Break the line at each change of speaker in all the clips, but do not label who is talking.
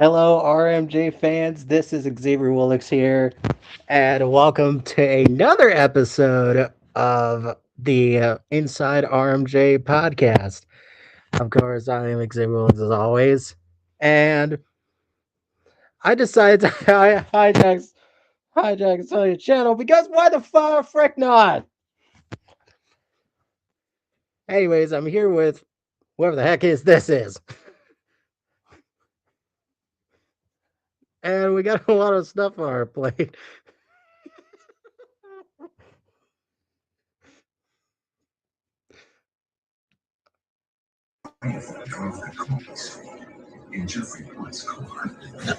Hello, RMJ fans. This is Xavier Willix here, and welcome to another episode of the Inside RMJ podcast. Of course, I am Xavier Willix as always, and I decided to hijack some of your channel because why the frick not? Anyways, I'm here with whoever the heck this is. And we got a lot of stuff on our plate.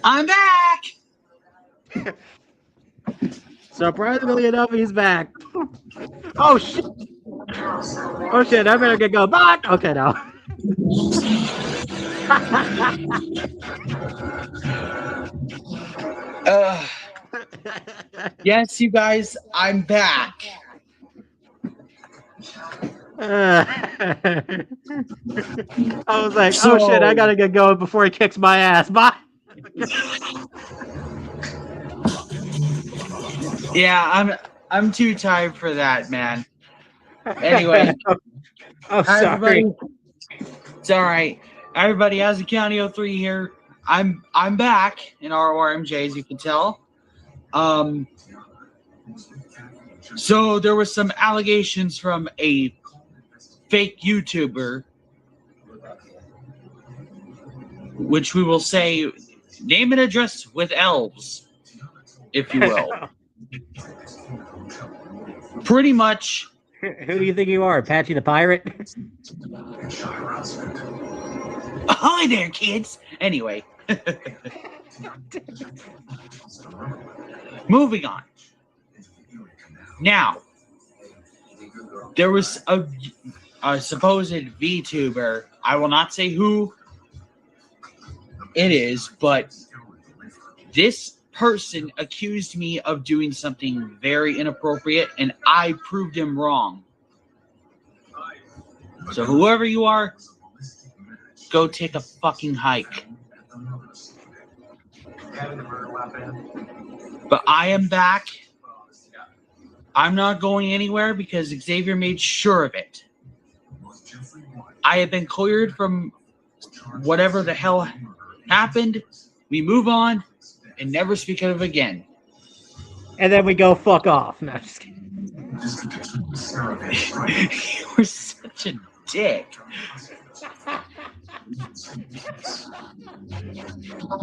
I'm back!
Surprisingly enough, he's back. Oh shit! Oh shit! I better get going back. Okay, now.
Yes, you guys, I'm back.
I was like, oh shit! I gotta get going before he kicks my ass. Bye.
Yeah, I'm too tired for that, man. Anyway,
oh sorry.
It's all right. Everybody, as a County 03 here, I'm back in RORMJ, as you can tell. So there was some allegations from a fake YouTuber, which we will say name and address with elves, if you will. Pretty much.
Who do you think you are, Patchy the Pirate?
Hi there, kids. Anyway. Moving on. Now, there was a supposed VTuber. I will not say who it is, but this person accused me of doing something very inappropriate, and I proved him wrong. So whoever you are, go take a fucking hike. But I am back. I'm not going anywhere because Xavier made sure of it. I have been cleared from whatever the hell happened. We move on and never speak of it again.
And then we go fuck off. No, just kidding.
You were such a dick.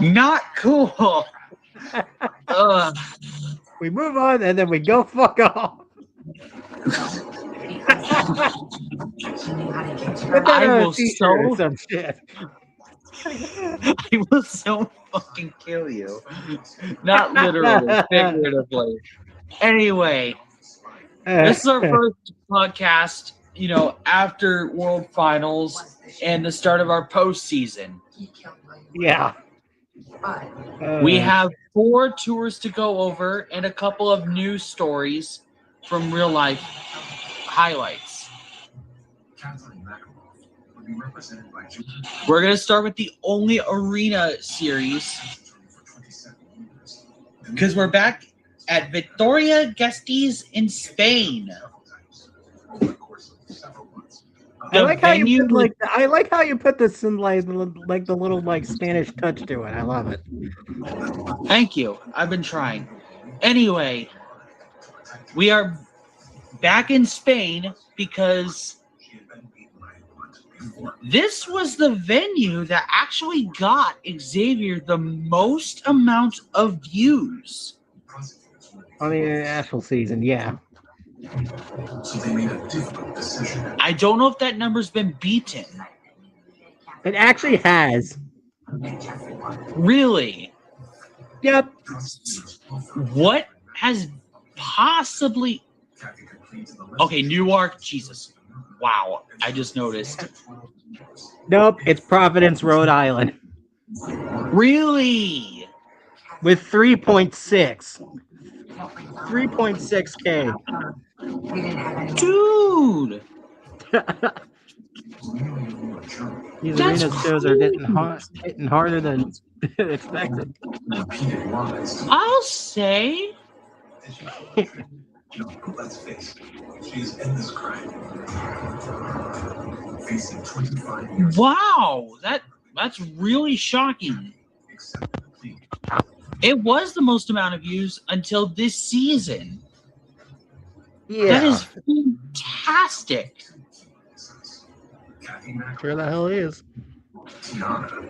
Not cool.
We move on and then we go fuck off.
I will so fucking kill you. Not literally, figuratively. Anyway, this is our first podcast, after World Finals and the start of our postseason.
Yeah.
We have 4 tours to go over and a couple of news stories from real life highlights. We're going to start with the only arena series because we're back at Vitoria Gasteiz in Spain.
I like how you put this in like the little Spanish touch to it. I love it.
Thank you. I've been trying. Anyway, we are back in Spain because this was the venue that actually got Xavier the most amount of views.
On the international season, yeah.
So they made a difficult decision.
I don't know if that number's been beaten.
It actually has.
Really?
Yep.
What has possibly... Okay, Newark, Jesus. Wow, I just noticed.
Nope, it's Providence, Rhode Island.
Really?
With 3.6. 3.6K.
Dude!
These
That's
arena shows are getting
crazy.
hitting harder than expected.
Repeated lies.
I'll say,
No, let's face it. She is in this crime. Facing 25 years.
wow, that's really shocking.
Accepted the plea.
It was the most amount of views until this season. That
Yeah,
is fantastic.
Kathy Mack.
sure the hell is.
Tiana.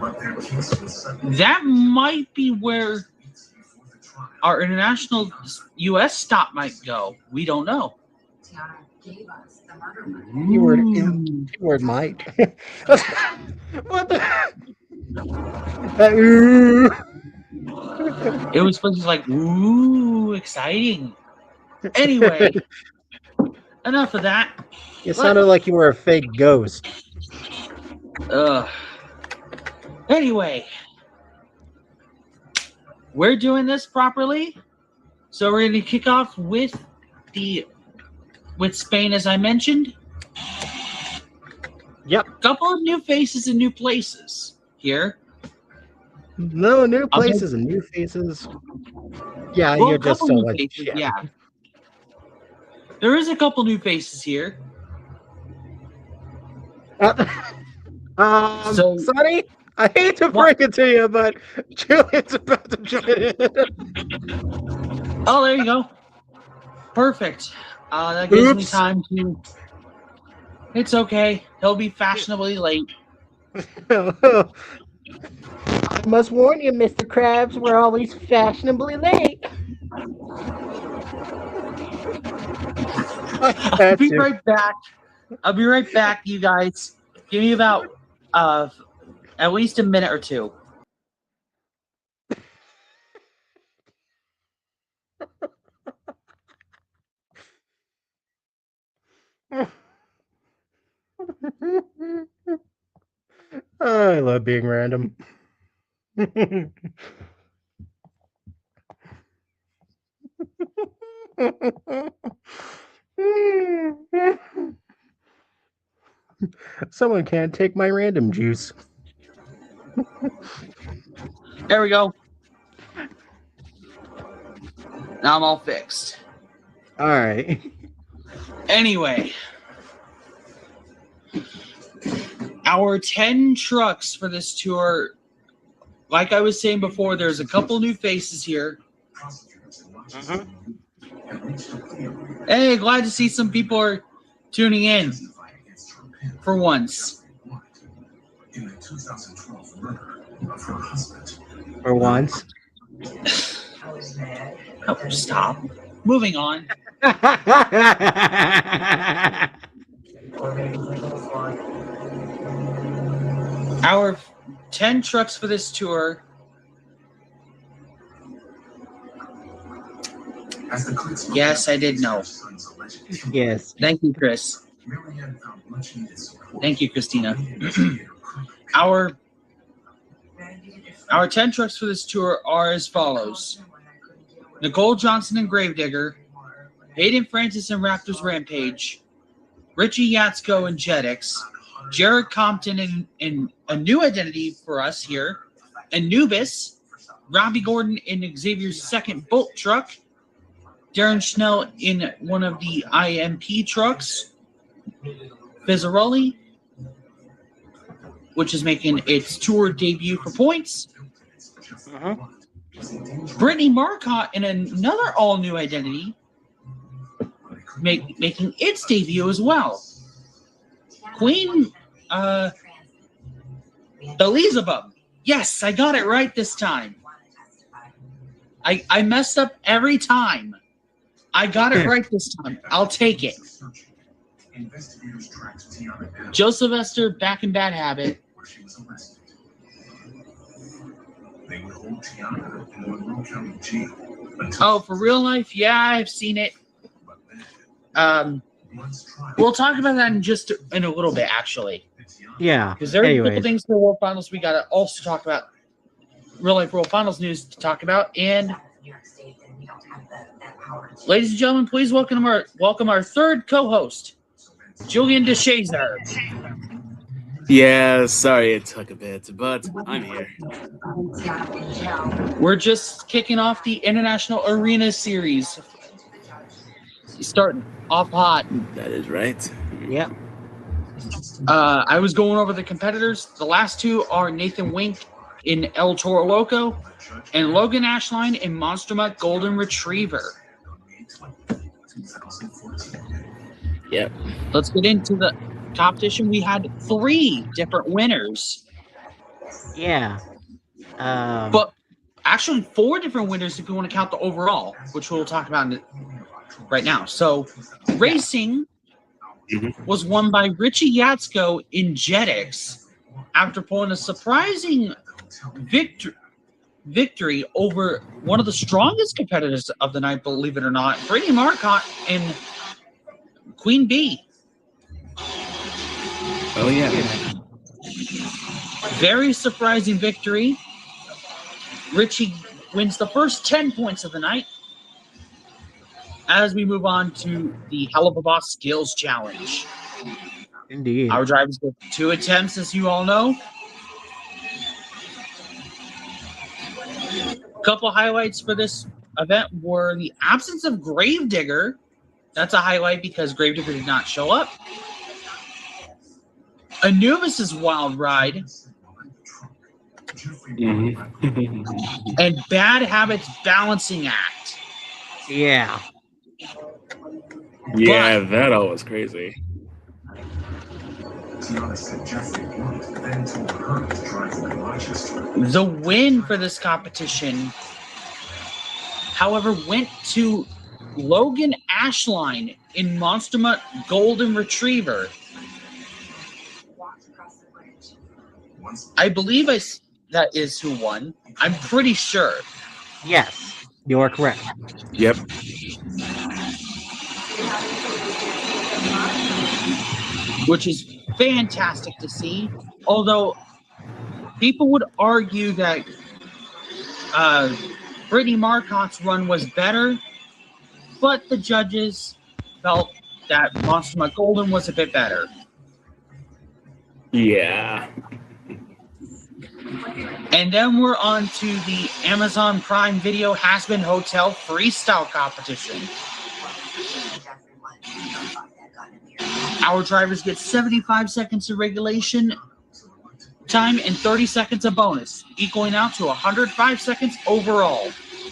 But their case was settled
That might be where
weeks before the trial.
our international U.S. stop might go. We don't know.
Tiana gave us the murder weapon.
Keyword might. What the?
It was supposed to be like, ooh, exciting. Anyway, enough of that.
You sounded like you were a fake ghost.
Anyway, we're doing this properly, so we're going to kick off with Spain, as I mentioned.
Yep.
Couple of new faces and new places here.
No new places and new faces. Yeah,
Well,
you're
a
just
couple
so
new
like
faces,
shit.
yeah. There is a couple new faces here. So-
Sonny, I hate to break it to you, but Julian's about to join in.
Oh, there you go. Perfect. That gives me
Oops.
time to. It's okay. He'll be fashionably late.
I must warn you, Mr. Krabs, we're always fashionably late.
I'll be right back. I'll be right back, you guys. Give me about at least a minute or two.
I love being random. Someone can't take my random juice.
There we go. Now I'm all fixed.
All right.
Anyway, our 10 trucks for this tour, like I was saying before, there's a couple new faces here. Hey, glad to see some people are tuning in for once.
In the 2012 murder of her husband.
For once.
Oh, stop. Moving on. Our 10 trucks for this tour.
As the clicks
Yes, I did know.
Yes.
Thank you, Chris.
Marianne found much needed support.
Thank you, Christina.
Investigator Cook.
Our 10 trucks for this tour are as follows: Nicole Johnson and Gravedigger, Hayden Francis and Raptors Rampage, Richie Yatsko and Jetix, Jared Compton in a new identity for us here, Anubis, Robbie Gordon in Xavier's second Bolt truck, Darren Schnell in one of the IMP trucks, Fizzarelli, which is making its tour debut for points, Brittany Marcotte in another all-new identity, making its debut as well. Queen Elizabeth. Yes, I got it right this time. I messed up every time. I got it right this time. I'll take it.
Investigators tracked Tiana down
Joe Sylvester back in Bad Habit.
where she was arrested. They would hold Tiana in the Monroe County Jail until
Oh, for real life? Yeah, I've seen it.
but then,
Once
trial,
we'll talk about that in a little bit, actually,
Tiana
Yeah.
because there are a couple
Anyways.
things for World Finals we got to also talk about. Real life World Finals news to talk about, and
New York State, and we don't have that power.
ladies and gentlemen, please welcome our third co-host.
so then
Julian DeShazer.
Yeah, sorry it took a bit, but I'm here.
We're just kicking off the International Arena Series. Starting off hot.
That is right.
Yep.
I was going over the competitors. The last two are Nathan Wink in El Toro Loco and Logan Ashline in Monster Mutt Golden Retriever.
Yep.
Let's get into the competition. We had 3 different winners.
Yeah.
But actually 4 different winners if you want to count the overall, which we'll talk about right now. So racing was won by Richie Yatsko in Jetix after pulling a surprising victory over one of the strongest competitors of the night, believe it or not, Brittany Marcotte and Queen Bee.
Oh, yeah.
Very surprising victory. Richie wins the first 10 points of the night. As we move on to the Hell of a Boss Skills Challenge.
Indeed.
Our drivers get 2 attempts, as you all know. A couple highlights for this event were the absence of Gravedigger. That's a highlight because Gravedigger did not show up. Anubis's wild ride. And Bad Habits balancing act.
Yeah.
Yeah, that all was crazy.
Tiana said Jeffrey won, then told her to drive to Rochester.
The win for this competition, however, went to Logan Ashline in Monster Mutt Golden Retriever. I believe that is who won. I'm pretty sure.
Yes, you are correct.
Yep.
Which is fantastic to see. Although people would argue that Brittany Marcotte's run was better, but the judges felt that Monster Mutt Golden was a bit better.
Yeah.
And then we're on to the Amazon Prime Video Has-Been Hotel Freestyle Competition. Our drivers get 75 seconds of regulation time and 30 seconds of bonus, equaling out to 105 seconds overall.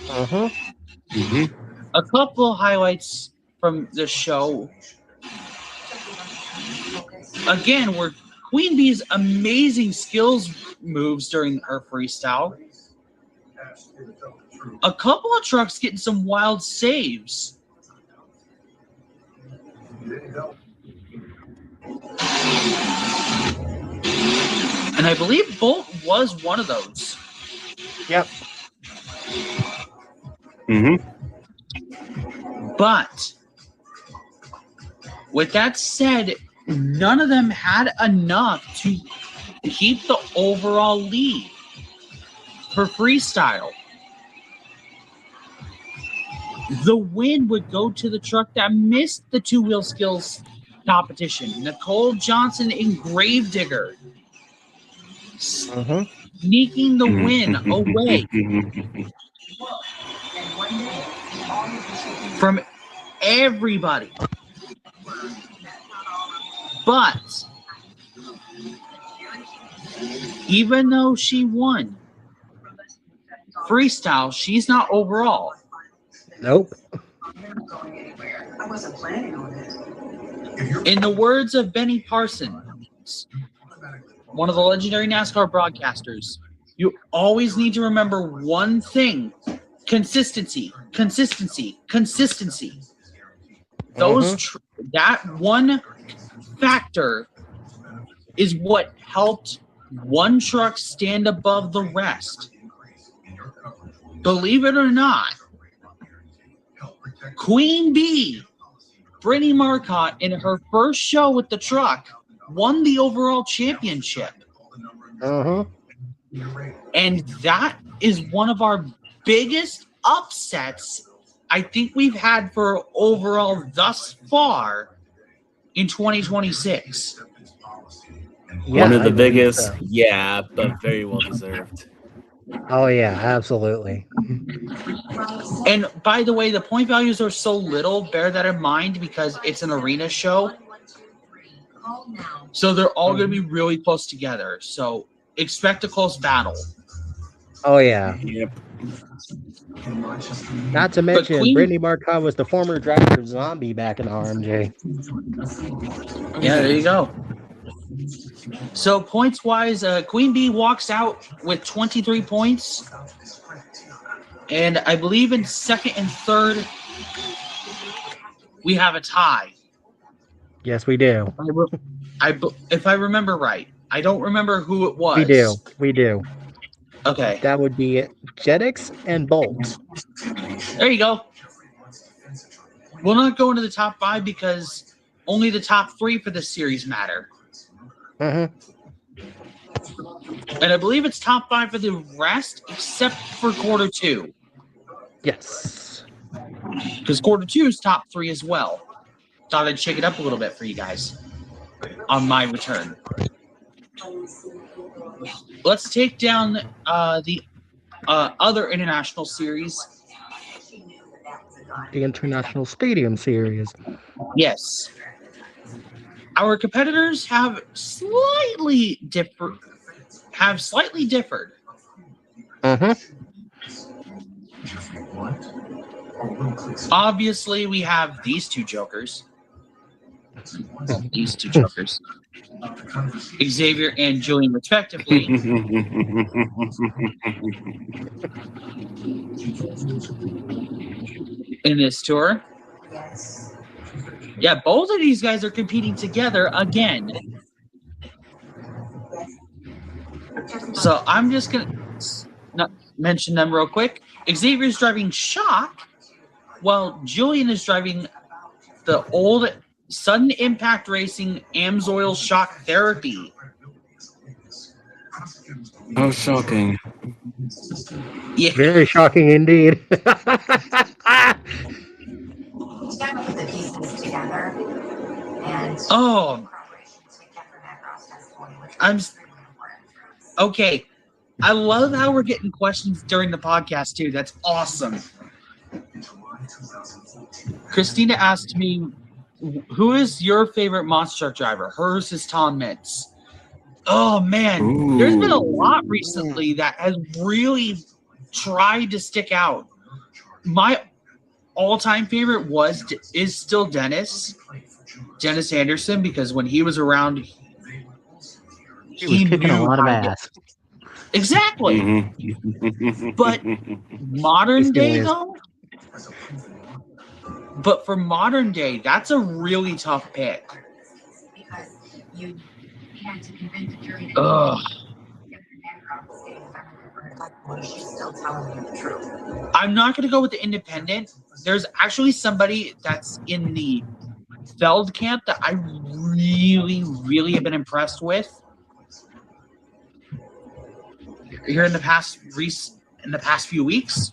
A couple of highlights from the show. Again, were Queen Bee's amazing skills moves during her freestyle. A couple of trucks getting some wild saves. And I believe Bolt was one of those.
Yep.
But with that said, none of them had enough to keep the overall lead for freestyle. The win would go to the truck that missed the 2-wheel skills competition, Nicole Johnson in Gravedigger, sneaking the win away from everybody. But even though she won freestyle, she's not overall.
Nope.
I wasn't planning on it.
In the words of Benny Parsons, one of the legendary NASCAR broadcasters, you always need to remember one thing: consistency, consistency, consistency. That one factor is what helped one truck stand above the rest. Believe it or not, Queen Bee, Brittany Marcotte, in her first show with the truck, won the overall championship. And that is one of our biggest upsets I think we've had for overall thus far in 2026.
One of
I
the
believe
biggest,
so.
yeah, but very well deserved.
Oh yeah, absolutely.
And by the way, the point values are so little. Bear that in mind because it's an arena show. So they're all going to be really close together. So expect a close battle.
Oh yeah.
Yep.
Not to
But
mention,
Queen,
Brittany Marcotte was the former driver of Zombie back in RMJ.
yeah, there you go. So points wise, Queen Bee walks out with 23 points. And I believe in second and third, we have a tie.
Yes, we do.
If I remember right. I don't remember who it was.
We do. We do.
Okay.
That would be Jetix and Bolt.
There you go. We'll not go into the top 5 because only the top 3 for this series matter.
Mm-hmm.
And I believe it's top 5 for the rest except for quarter 2.
Yes.
Because quarter 2 is top 3 as well. Thought I'd shake it up a little bit for you guys on my return. Let's take down the other international series.
The International Stadium Series.
Yes. Our competitors have slightly differed.
Mm-hmm.
Obviously, we have these two jokers. These two jokers. Xavier and Julian, respectively. In this tour. Yeah, both of these guys are competing together again. So I'm just going to mention them real quick. Xavier's driving Shock, while Julian is driving the old Sudden Impact Racing Amsoil Shock Therapy.
How shocking.
Yeah.
Very shocking indeed.
Oh. Okay. I love how we're getting questions during the podcast, too. That's awesome. Christina asked me, who is your favorite monster truck driver? Hers is Tom Mitz. Oh, man.
Ooh.
There's been a lot recently that has really tried to stick out. My all-time favorite is still Dennis Anderson, because when he was around,
He was kicking a lot of ass.
Exactly.
Mm-hmm.
But modern day, though? But for modern day, that's a really tough pick. Ugh. I'm not going to go with the independent. There's actually somebody that's in the Feld camp that I really, really have been impressed with here in the past few weeks.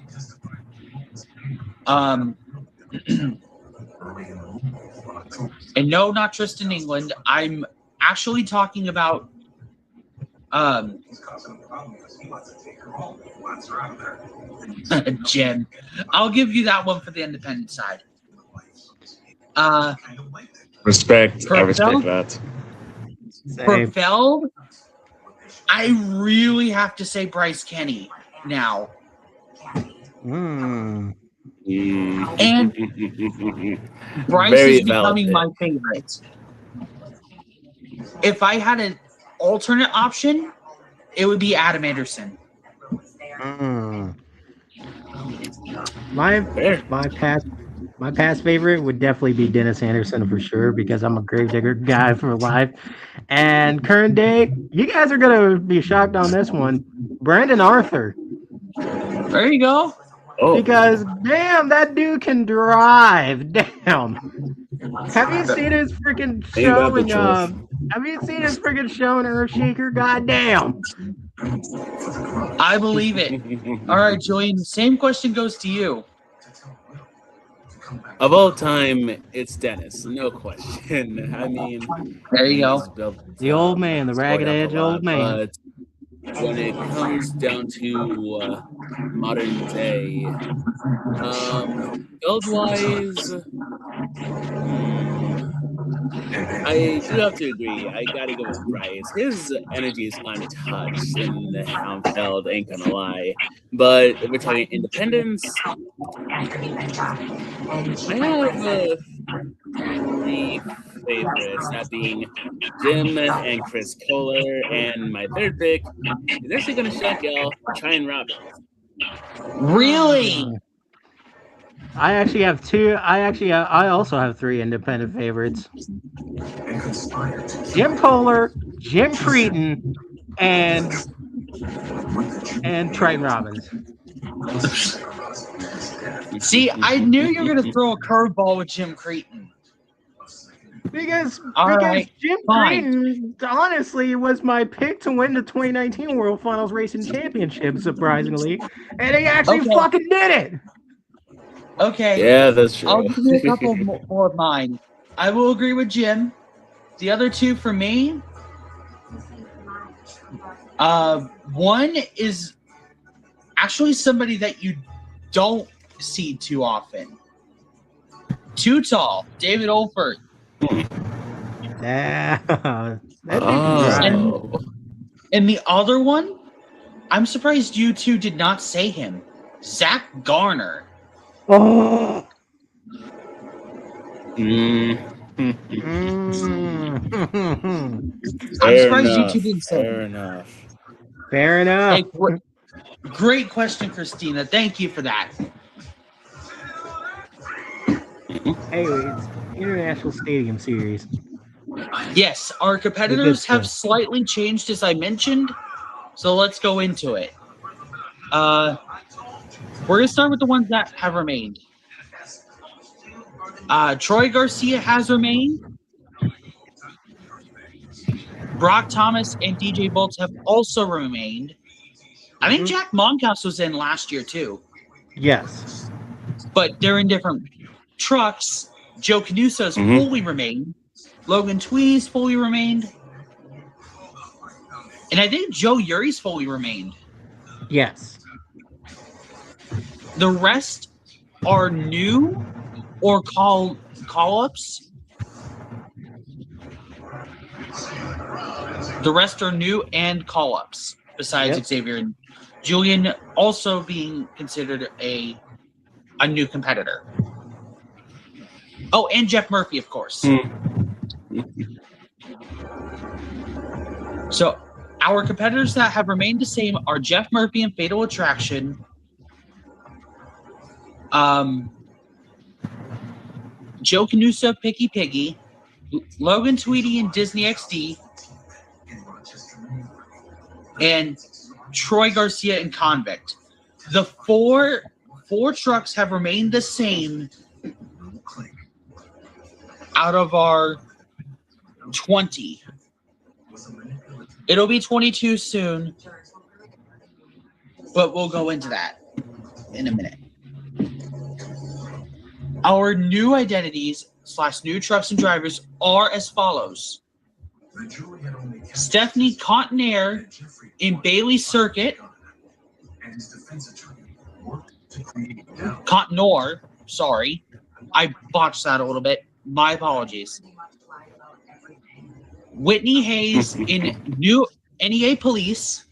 And no, not Tristan England. I'm actually talking about Jim. I'll give you that one for the independent side.
Respect. I respect
Feld?
that.
For Feld, I really have to say Bryce Kenny now.
Mm.
And Bryce
Very
is becoming my favorite. If I had an alternate option, it would be Adam Anderson.
Mm. My past favorite would definitely be Dennis Anderson for sure, because I'm a Gravedigger guy for life. And current day, you guys are gonna be shocked on this one. Brandon Arthur.
There you go.
Oh.
Because damn, that dude can drive. Damn. Have you seen his freaking show in Earthshaker? Goddamn.
I believe it. All right, Julian, same question goes to you.
Of all time, it's Dennis, no question. I mean,
There you
he's
go.
built
The old man, the
scored
ragged
up a
edge
lot,
old man.
but when it comes down to modern day, build wise, I do have to agree. I gotta go with Bryce. His energy is untouched in the Houndfeld, ain't gonna lie. But if we're talking independence, I have three favorites, that being Jim and Chris Kohler, and my third pick is actually gonna shock y'all, Tryon Robbins.
Really?
I actually have two. I also have three independent favorites: Jim Kohler, Jim Cretin, and Triton Robbins.
See, I knew you were going to throw a curveball with Jim Cretin.
Because
right,
Jim
fine.
Cretin, honestly, was my pick to win the 2019 World Finals Racing Championship, surprisingly, and he actually fucking did it.
Okay.
Yeah, that's true.
I'll give you a couple more of mine. I will agree with Jim. The other two for me, one is actually somebody that you don't see too often. Too Tall, David Olfert.
Yeah.
And the other one, I'm surprised you two did not say him. Zach Garner.
Oh.
I'm surprised you two didn't say him.
Fair enough.
Hey, great question, Christina. Thank you for that.
Anyways, International Stadium Series.
Yes, our competitors have slightly changed, as I mentioned. So let's go into it. We're going to start with the ones that have remained. Troy Garcia has remained. Brock Thomas and DJ Bolts have also remained. I think Jack Monkas was in last year too.
Yes.
But they're in different trucks. Joe Canuso's fully remained. Logan Tweedy's fully remained. And I think Joe Uri's fully remained.
Yes.
The rest are new or call-ups. The rest are new and call-ups, besides Xavier and Julian also being considered a new competitor. Oh, and Jeff Murphy, of course. So our competitors that have remained the same are Jeff Murphy and Fatal Attraction, Joe Canuso, Picky Piggy, Logan Tweedy and Disney XD, and Troy Garcia and Convict. The four trucks have remained the same out of our 20. It'll be 22 soon, but we'll go into that in a minute. Our new identities / new trucks and drivers are as follows. Stephanie Contenaire in Bailey Circuit. Contenor, sorry. I botched that a little bit. My apologies. Whitney Hayes in New NEA Police.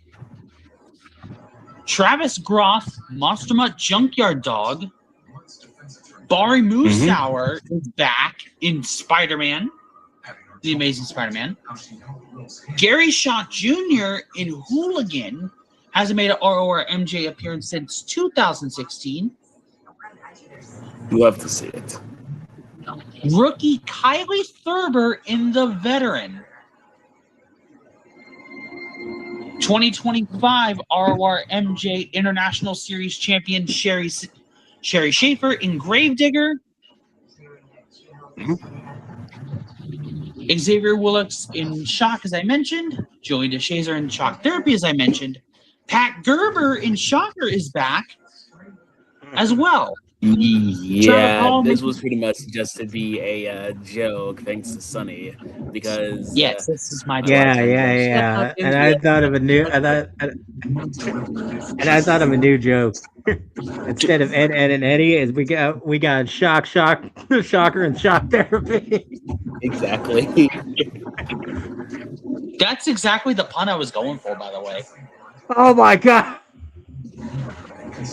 Travis Groff, Monster Mutt Junkyard Dog. Barry Moosauer is back in Spider-Man, The Amazing Spider-Man. Gary Schott Jr. in Hooligan hasn't made an RORMJ appearance since 2016.
Love to see it.
Rookie Kylie Thurber in The Veteran. 2025 RORMJ International Series champion Sherry Schaefer in Gravedigger. Xavier Willocks in Shock, as I mentioned. Joey DeShazer in Shock Therapy, as I mentioned. Pat Gerber in Shocker is back as well.
Yeah,
Hall
this
makes-
was pretty much just to be a joke, thanks to Sunny, because
Yes, this is my
Yeah,
joke.
yeah. And I thought of a new. And I thought of a new joke. Instead of Ed, Ed, and Eddie, is we got shocker, and shock therapy.
exactly.
That's exactly the pun I was going for, by the way.
Oh my god!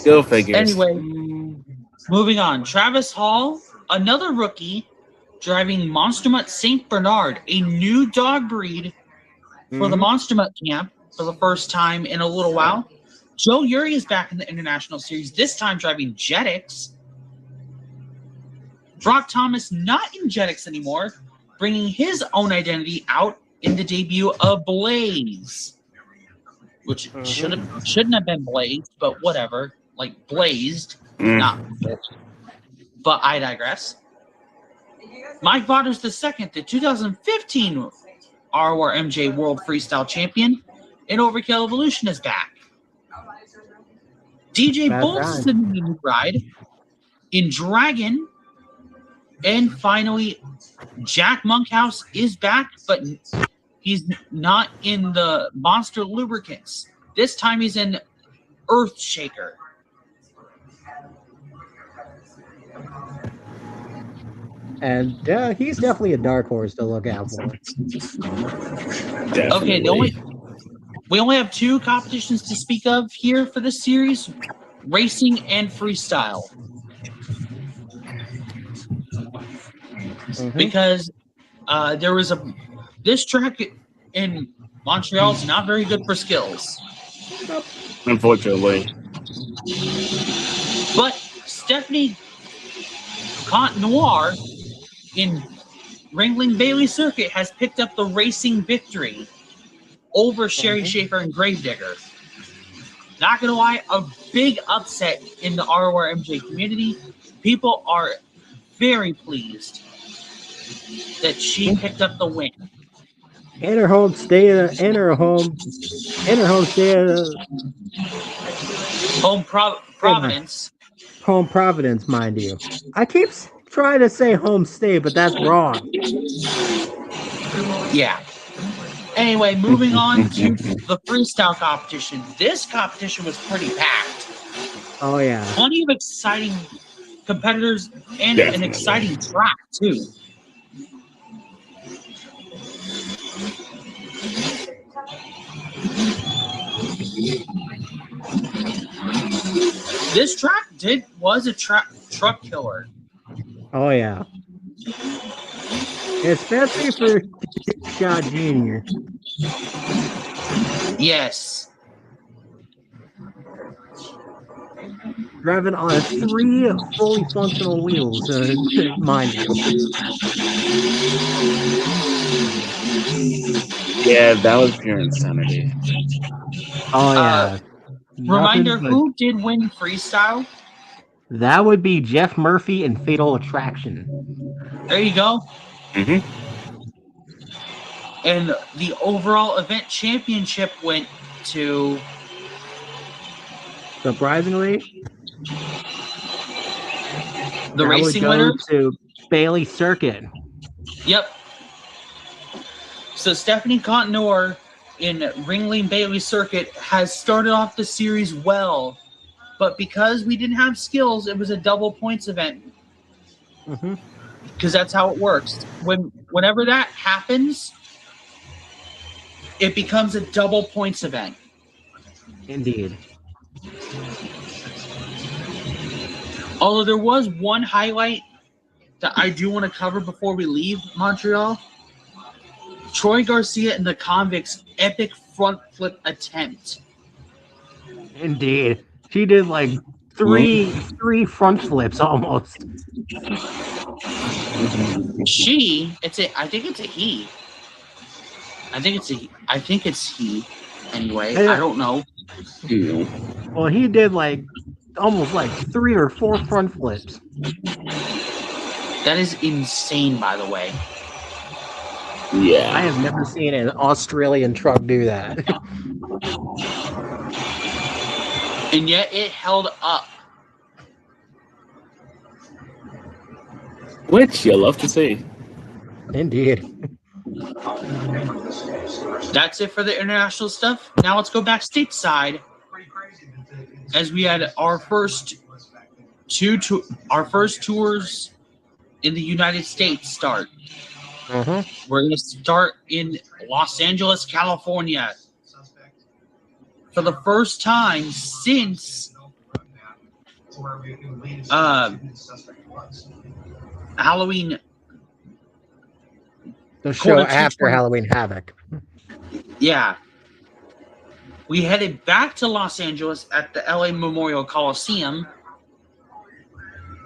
Go figures.
Anyway, moving on. Travis Hall, another rookie, driving Monster Mutt St. Bernard, a new dog breed for the Monster Mutt camp for the first time in a little while. Joe Uri is back in the International Series, this time driving Jetix. Brock Thomas not in Jetix anymore, bringing his own identity out in the debut of Blaze, which shouldn't have been Blazed, but whatever. Like Blazed, not. But I digress. Mike Waters II, the 2015 RORMJ World Freestyle Champion in Overkill Evolution, is back. DJ
Bad
Bulls
time.
is in the new ride in Dragon. And finally, Jack Monkhouse is back, but he's not in the Monster Lubricants. This time he's in Earthshaker.
And he's definitely a dark horse to look out for.
Okay, we only have 2 competitions to speak of here for this series: racing and freestyle. Because there was this track in Montreal is not very good for skills.
Unfortunately.
But Stephanie Noir in Ringling Bailey Circuit has picked up the racing victory over Sherry Schaefer and Gravedigger. Not gonna lie, a big upset in the RORMJ community. People are very pleased that she picked up the win.
In her home state,
Providence.
Home Providence, mind you. I keep trying to say home state, but that's wrong.
Yeah. Anyway, moving on to the freestyle competition. This competition was pretty packed.
Oh yeah.
Plenty of exciting competitors and an exciting track too. This track was a truck killer.
Oh yeah. Especially for Shot Jr.
Yes.
Driving on 3 fully functional wheels, mind you.
Yeah, that was pure insanity.
Oh yeah.
Reminder, who did win freestyle?
That would be Jeff Murphy in Fatal Attraction.
There you go. And the overall event championship went to,
surprisingly,
the racing winner
to Bailey Circuit.
Yep. So Stephanie Contenor in Ringling Bailey Circuit has started off the series well, but because we didn't have skills, it was a double points event. Because that's how it works. Whenever that happens, it becomes a double points event.
Indeed.
Although there was one highlight that I do want to cover before we leave Montreal. Troy Garcia and the Convicts' epic front flip attempt.
Indeed. She did like three front flips almost.
I think it's a he. I think it's he. Anyway, I don't know.
Well, he did like almost like 3 or 4 front flips.
That is insane, by the way.
Yeah.
I have never seen an Australian truck do that.
And yet it held up.
Which you'll love to see.
Indeed.
That's it for the international stuff. Now let's go back stateside, as we had our first tours in the United States start. We're going to start in Los Angeles, California. For the first time since Halloween.
The show after Halloween Havoc.
Yeah. We headed back to Los Angeles at the LA Memorial Coliseum,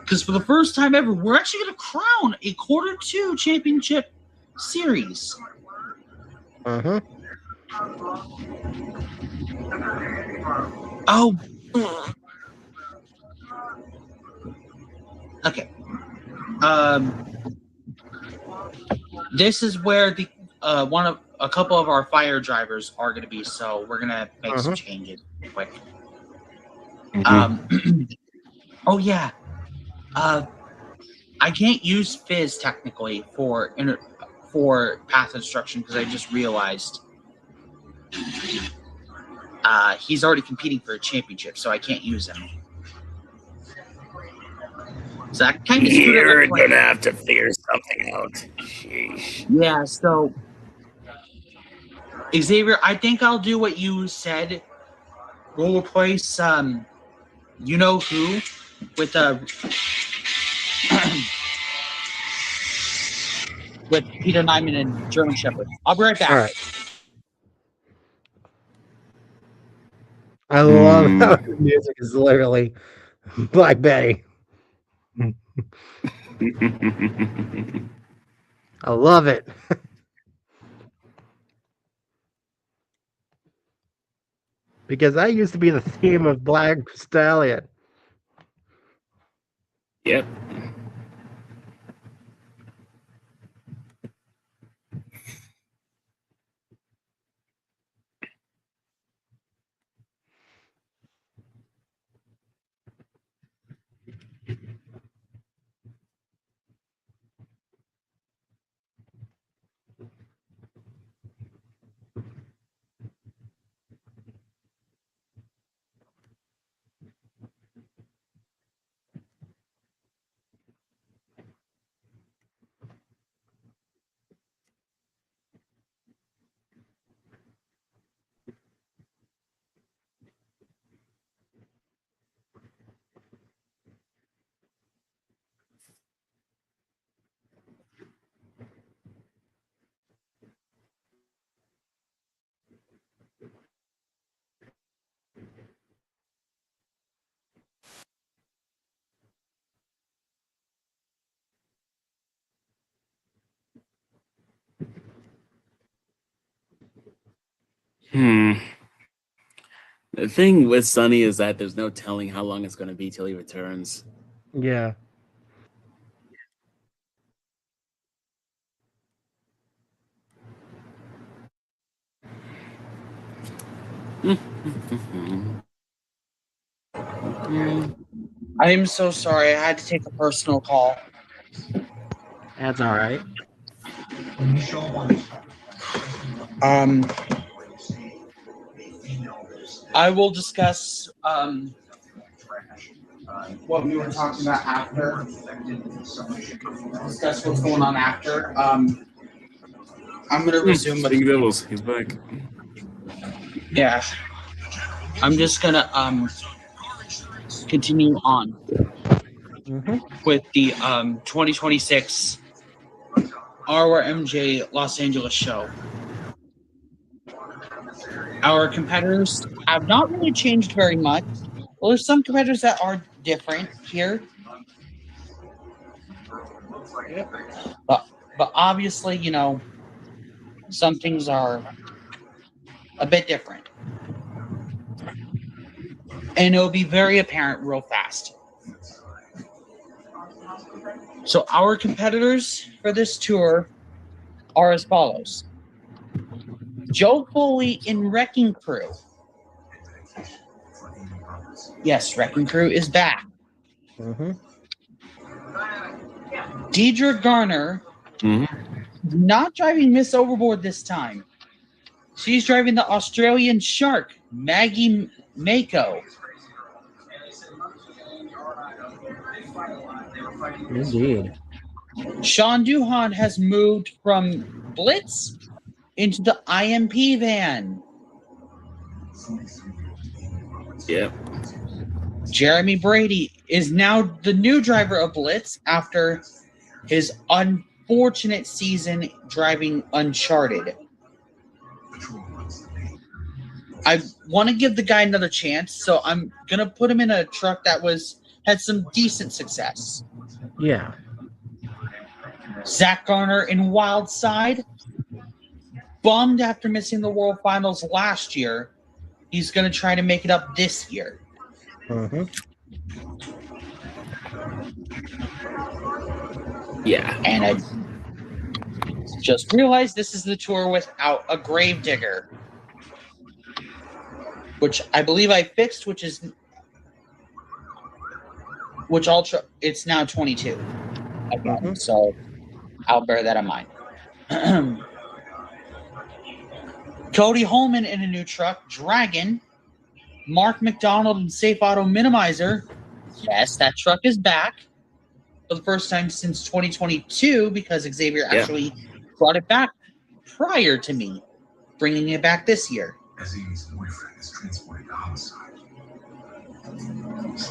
because for the first time ever, we're actually going to crown a Quarter 2 championship series. Oh. Okay. This is where the a couple of our fire drivers are going to be, so we're going to make some changes quick. Oh yeah. I can't use Fizz technically for path instruction, because I just realized he's already competing for a championship, so I can't use him. So that kind of screwed up.
You're gonna have to figure something out. Sheesh.
Yeah, so Xavier, I think I'll do what you said. We'll replace you know who with with Peter Nyman and German Shepherd. I'll be right back.
All right. I love how the music is literally Black Betty. I love it. Because I used to be the theme of Black Stallion.
Yep. The thing with Sonny is that there's no telling how long it's going to be till he returns.
Yeah.
I am so sorry. I had to take a personal call.
That's all right.
I will discuss what we were talking about after. Discuss what's going on after. I'm gonna resume.
King Devils, he's back.
Yeah. I'm just gonna continue on with the 2026 RORMJ Los Angeles show. Our competitors have not really changed very much. Well, there's some competitors that are different here. But obviously, you know, some things are a bit different. And it'll be very apparent real fast. So our competitors for this tour are as follows. Joe Foley in Wrecking Crew. Yes, Wrecking Crew is back. Deidre Garner, not driving Miss Overboard this time. She's driving the Australian Shark, Maggie Mako.
Indeed.
Sean Duhan has moved from Blitz into the IMP van.
Yeah.
Jeremy Brady is now the new driver of Blitz after his unfortunate season driving Uncharted. I want to give the guy another chance, so I'm going to put him in a truck that had some decent success.
Yeah.
Zach Garner in Wildside, bummed after missing the World Finals last year. He's going to try to make it up this year.
Mm-hmm.
Yeah.
And I just realized this is the tour without a Gravedigger, which I believe I fixed, it's now 22 again.
Mm-hmm.
So I'll bear that in mind. Cody Holman in a new truck, Dragon. Mark McDonald in Safe Auto Minimizer. Yes, that truck is back for the first time since 2022 because Xavier actually brought it back prior to me bringing it back this year.
Azim's boyfriend is transported to homicide.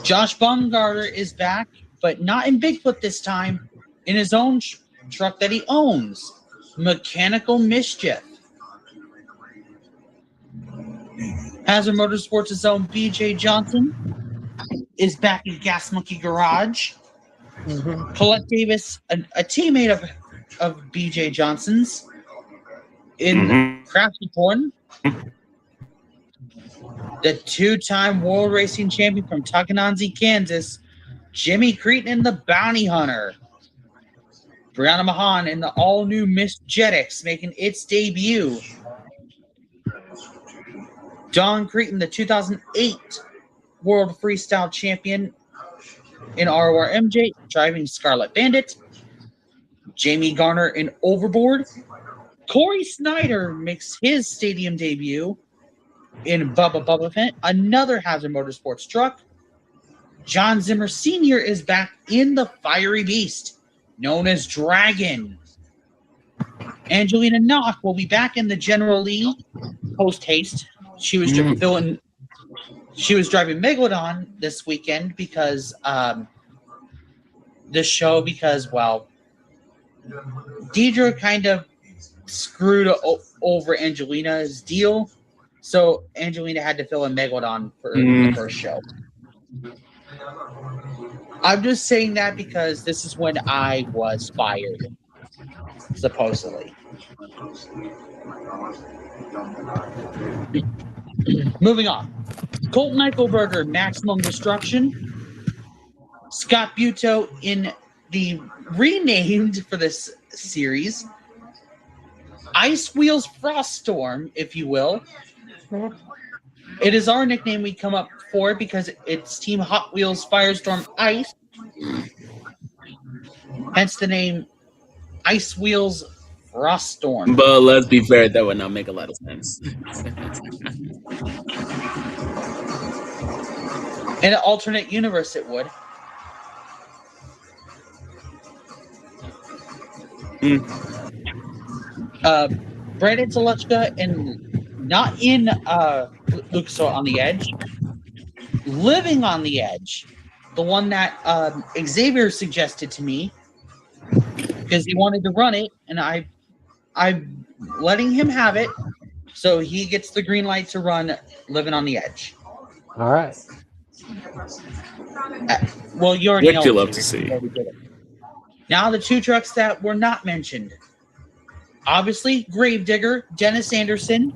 Josh Baumgartner is back, but not in Bigfoot this time, in his own truck that he owns, Mechanical Mischief. Hazard Motorsports' own BJ Johnson is back in Gas Monkey Garage.
Mm-hmm.
Colette Davis, a teammate of BJ Johnson's, in Crafty Corn. The two-time World Racing Champion from Tocantins, Kansas, Jimmy Cretin in the Bounty Hunter. Brianna Mahan in the all-new Miss Jetix making its debut. Don Cretin, the 2008 World Freestyle Champion in RORMJ, driving Scarlet Bandit. Jamie Garner in Overboard. Corey Snyder makes his stadium debut in Bubba Bubba Fent, another Hazard Motorsports truck. John Zimmer Sr. is back in the Fiery Beast, known as Dragon. Angelina Knock will be back in the General Lee post haste. She was driving Megalodon this weekend because Deidre kind of screwed over Angelina's deal. So Angelina had to fill in Megalodon for the first show. I'm just saying that because this is when I was fired, supposedly. Moving on. Colt Eichelberger, Maximum Destruction. Scott Buteau in the renamed for this series Ice Wheels Froststorm, if you will. It is our nickname we come up for because it's Team Hot Wheels Firestorm Ice. Hence the name Ice Wheels Froststorm.
But let's be fair, that would not make a lot of sense.
In an alternate universe, it would. Brandon Telechka and not in Lucas on the Edge, Living on the Edge, the one that Xavier suggested to me because he wanted to run it, and I'm letting him have it, so he gets the green light to run Living on the Edge.
All right.
Well, you already know.
What you love to see.
Now the two trucks that were not mentioned. Obviously, Gravedigger, Dennis Anderson,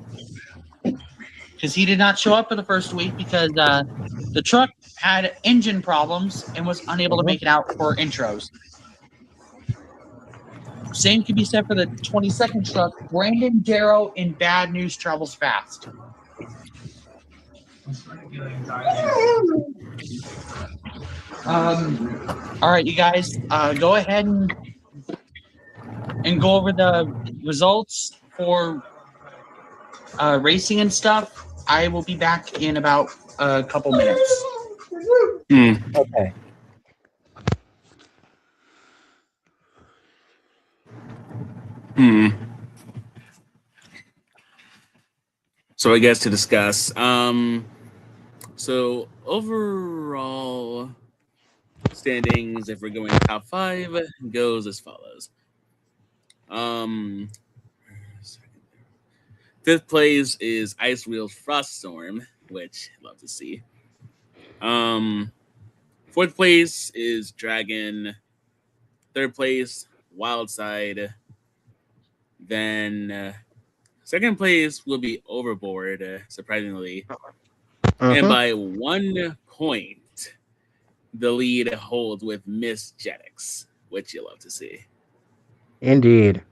because he did not show up for the first week because the truck had engine problems and was unable to make it out for intros. Same can be said for the 22nd truck, Brandon Darrow in Bad News Travels Fast. All right, you guys, go ahead and and go over the results for racing and stuff, I will be back in about a couple minutes.
Okay.
So I guess to discuss. So overall standings, if we're going top 5, goes as follows. 5th place is Ice Wheels Froststorm, which I love to see. 4th place is Dragon. 3rd place, Wildside. Then 2nd place will be Overboard, surprisingly. And by 1 point, the lead holds with Miss Jetix, which you love to see.
Indeed.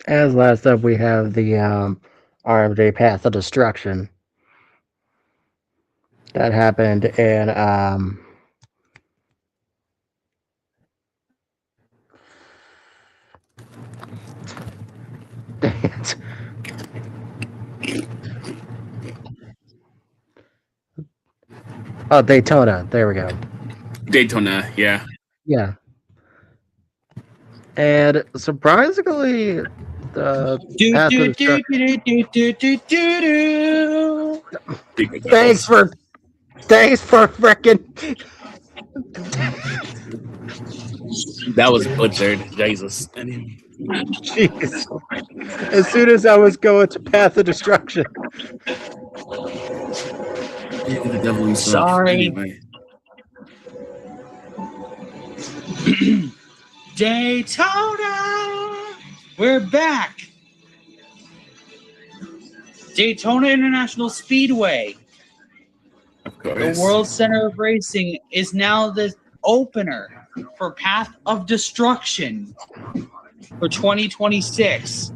As last up, we have the RMJ Path of Destruction. That happened in oh, Daytona. There we go.
Daytona, yeah.
Yeah. And surprisingly, the Path of Destruction. Thanks for frickin'.
That was butchered. Jesus.
Jeez. As soon as I was going to Path of Destruction.
The devil himself.
Sorry.
Anyway.
Daytona! We're back! Daytona International Speedway.
Of course.
The World Center of Racing is now the opener for Path of Destruction for 2026.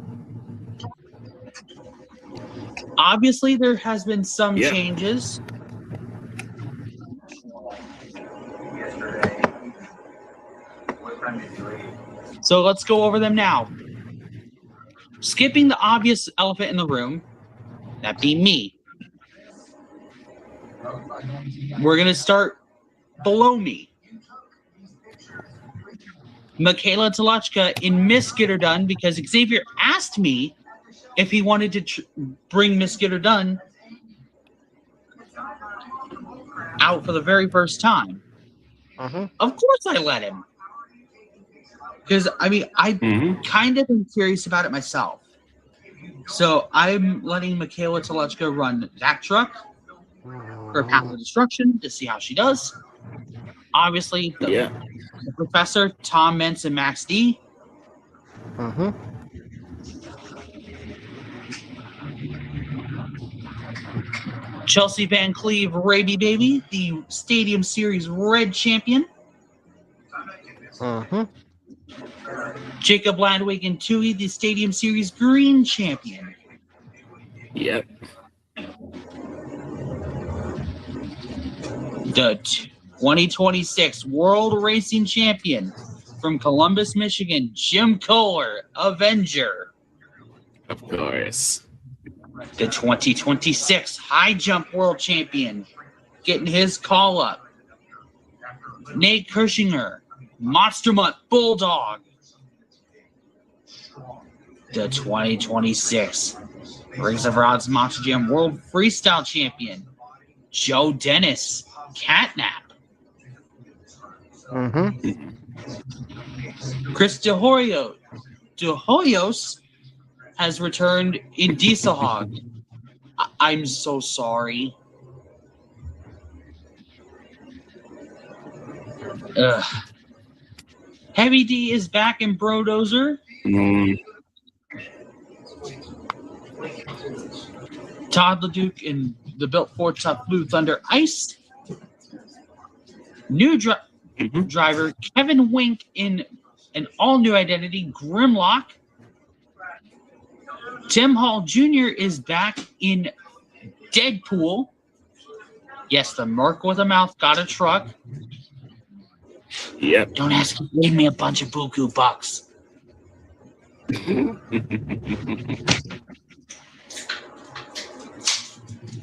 Obviously, there has been some changes. So let's go over them now. Skipping the obvious elephant in the room, that being me. We're going to start below me. Michaela Tolochka in Miss Get Her Done, because Xavier asked me if he wanted to bring Miss Get Her Done out for the very first time. Of course I let him. Because, I mean, I kind of been curious about it myself. So I'm letting Michaela Tolochka run that truck for Path of Destruction to see how she does. Obviously, the professor, Tom Mentz, and Max D. Chelsea Van Cleve, Raby Baby, the Stadium Series Red Champion. Jacob Landwig and Tui, the Stadium Series Green Champion.
Yep.
The 2026 World Racing Champion from Columbus, Michigan, Jim Kohler, Avenger.
Of course.
The 2026 High Jump World Champion, getting his call up. Nate Kirschinger, Monster Mutt Bulldog. The 2026 Rings of Rods Monster Jam World Freestyle Champion, Joe Dennis, Catnap. Chris De Hoyos has returned in Diesel Hog. I'm so sorry. Heavy D is back in Brodozer. Todd LeDuc in the Built Ford Tough Blue Thunder Ice. New driver Kevin Wink in an all-new identity, Grimlock. Tim Hall Jr. is back in Deadpool. Yes, the Merc with a mouth got a truck.
Yep.
Don't ask him to leave me a bunch of buku bucks.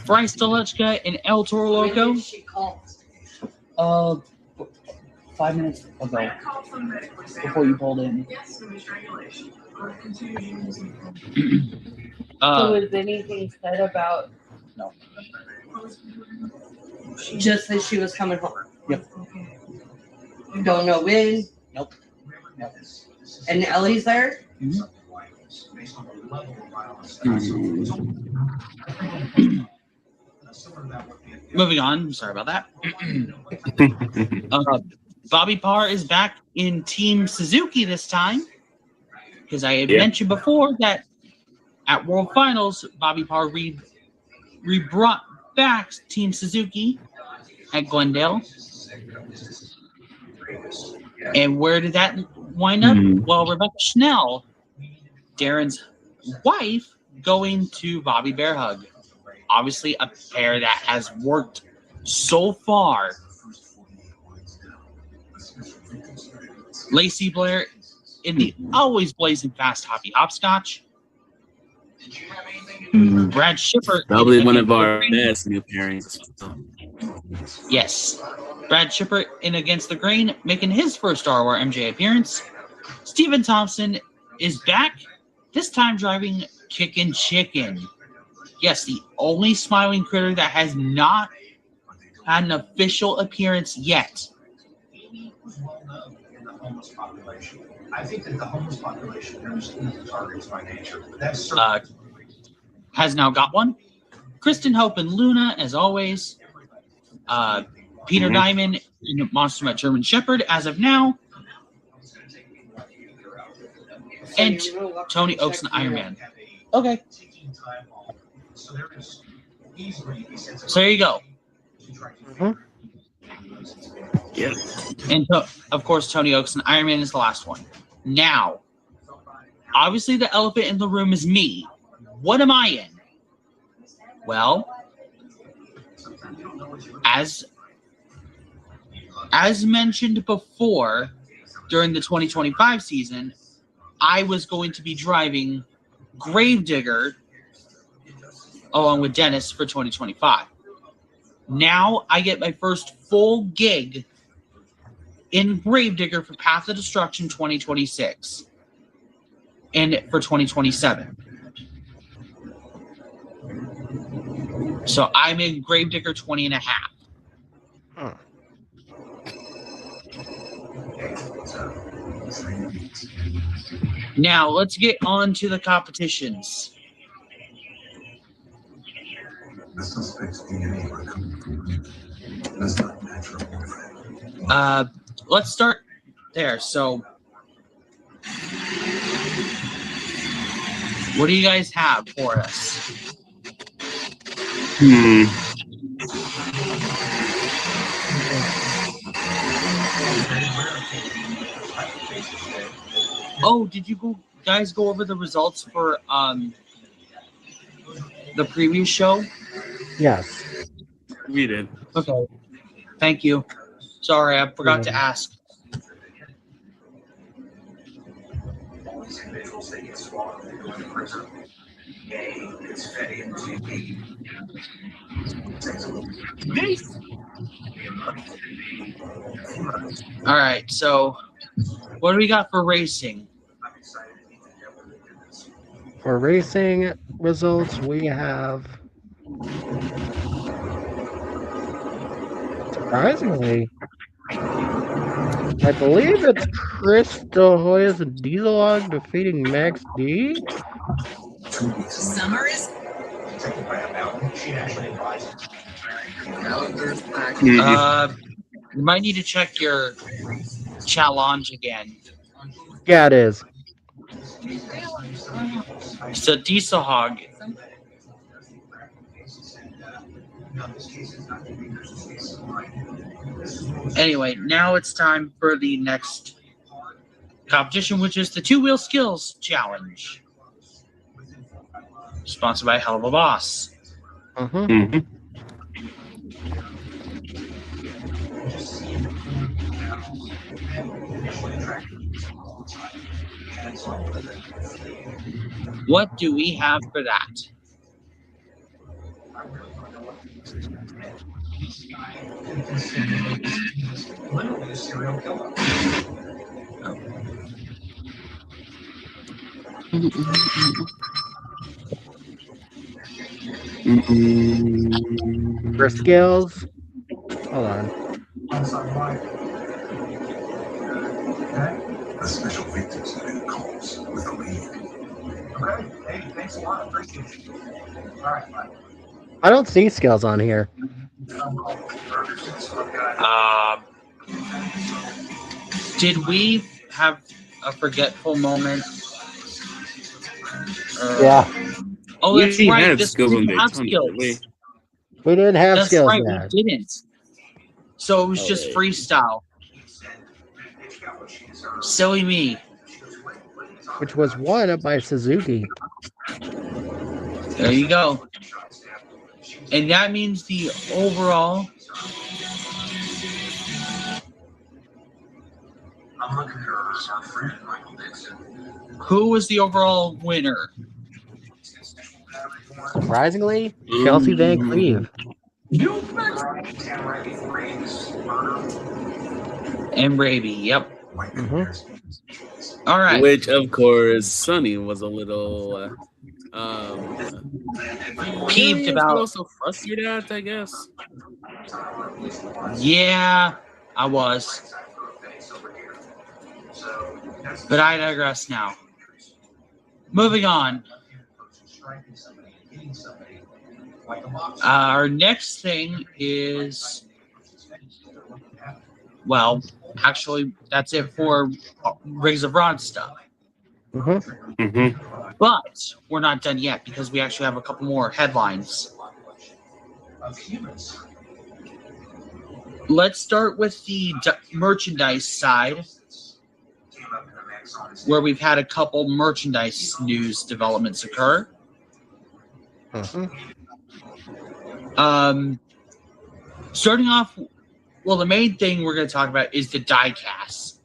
Bryce Delechka and El Toro Loco.
When did she call?
5 minutes ago, before you pulled in.
So was anything said about?
No.
Just that she was coming home.
Yep.
Don't know when.
Nope.
And Ellie's there.
Moving on. Sorry about that. Bobby Parr is back in Team Suzuki this time, because I had mentioned before that at World Finals, Bobby Parr brought back Team Suzuki at Glendale. And where did that wind up? Well, Rebecca Schnell, Darren's wife, going to Bobby Bear Hug. Obviously, a pair that has worked so far. Lacey Blair in the always blazing fast Hoppy Hopscotch. Brad Shipper.
Probably one of our best new pairings.
Yes. Brad Shipper in Against the Grain, making his first RORMJ appearance. Stephen Thompson is back, this time driving Kickin' Chicken. Yes, the only smiling critter that has not had an official appearance yet.
I think that the homeless population is targets by nature. That's
Has now got one. Kristen Hope and Luna, as always. Peter Diamond in Monster Met German Shepherd, as of now. And Tony Oaks and Iron Man. Okay. So there you go.
Yeah.
And of course, Tony Oaks and Iron Man is the last one. Now, obviously the elephant in the room is me. What am I in? Well, as mentioned before, during the 2025 season, I was going to be driving Gravedigger along with Dennis for 2025. Now I get my first full gig in Gravedigger for Path of Destruction 2026 and for 2027. So I'm in Gravedigger 20 and a half.
Huh.
Now let's get on to the competitions.
the suspect's DNA were coming from does not match her boyfriend.
Let's start there. So, what do you guys have for us? Oh, did you guys go over the results for the previous show?
Yes.
We did.
Okay. Thank you. Sorry, I forgot to ask. All right, so what do we got for racing?
For racing results, we have, surprisingly, I believe it's Chris DeHoy's Dieselog defeating Max D.
Summer is
You might need to check your challenge again.
Yeah, it is.
So Diesel Hog. Anyway, now it's time for the next competition, which is the Two-Wheel Skills Challenge. Sponsored by Hell of a Boss. What do we have for that?
Literally a serial killer.
For skills, hold on.
Outside life. Okay.
The special victims made calls with a lead.
Okay. Hey, thanks a lot. Appreciate it. All right. Bye.
I don't see skills on here.
Did we have a forgetful moment?
Yeah,
Oh,
We
that's right.
had
This
skills on
didn't have
Daytona,
skills.
didn't we?
we didn't have
That's
skills
right.
yet.
We didn't. So it was just
Okay.
freestyle. Silly me.
Which was won by Suzuki.
There you go. And that means the overall.
I'm looking at our friend Michael Dixon.
Who was the overall winner?
Surprisingly, Chelsea Van Cleve.
And Raby. Yep.
Mhm.
All right.
Which, of course, Sonny was a little
Peeved
but
about.
also frustrated at, I guess.
Yeah, I was. But I digress now. Moving on. Our next thing is, well, actually, that's it for Rings of Rod stuff.
Mhm.
But we're not done yet because we actually have a couple more headlines. Let's start with the merchandise side, where we've had a couple merchandise news developments occur.
Mhm.
Starting off, well, the main thing we're going to talk about is the die cast.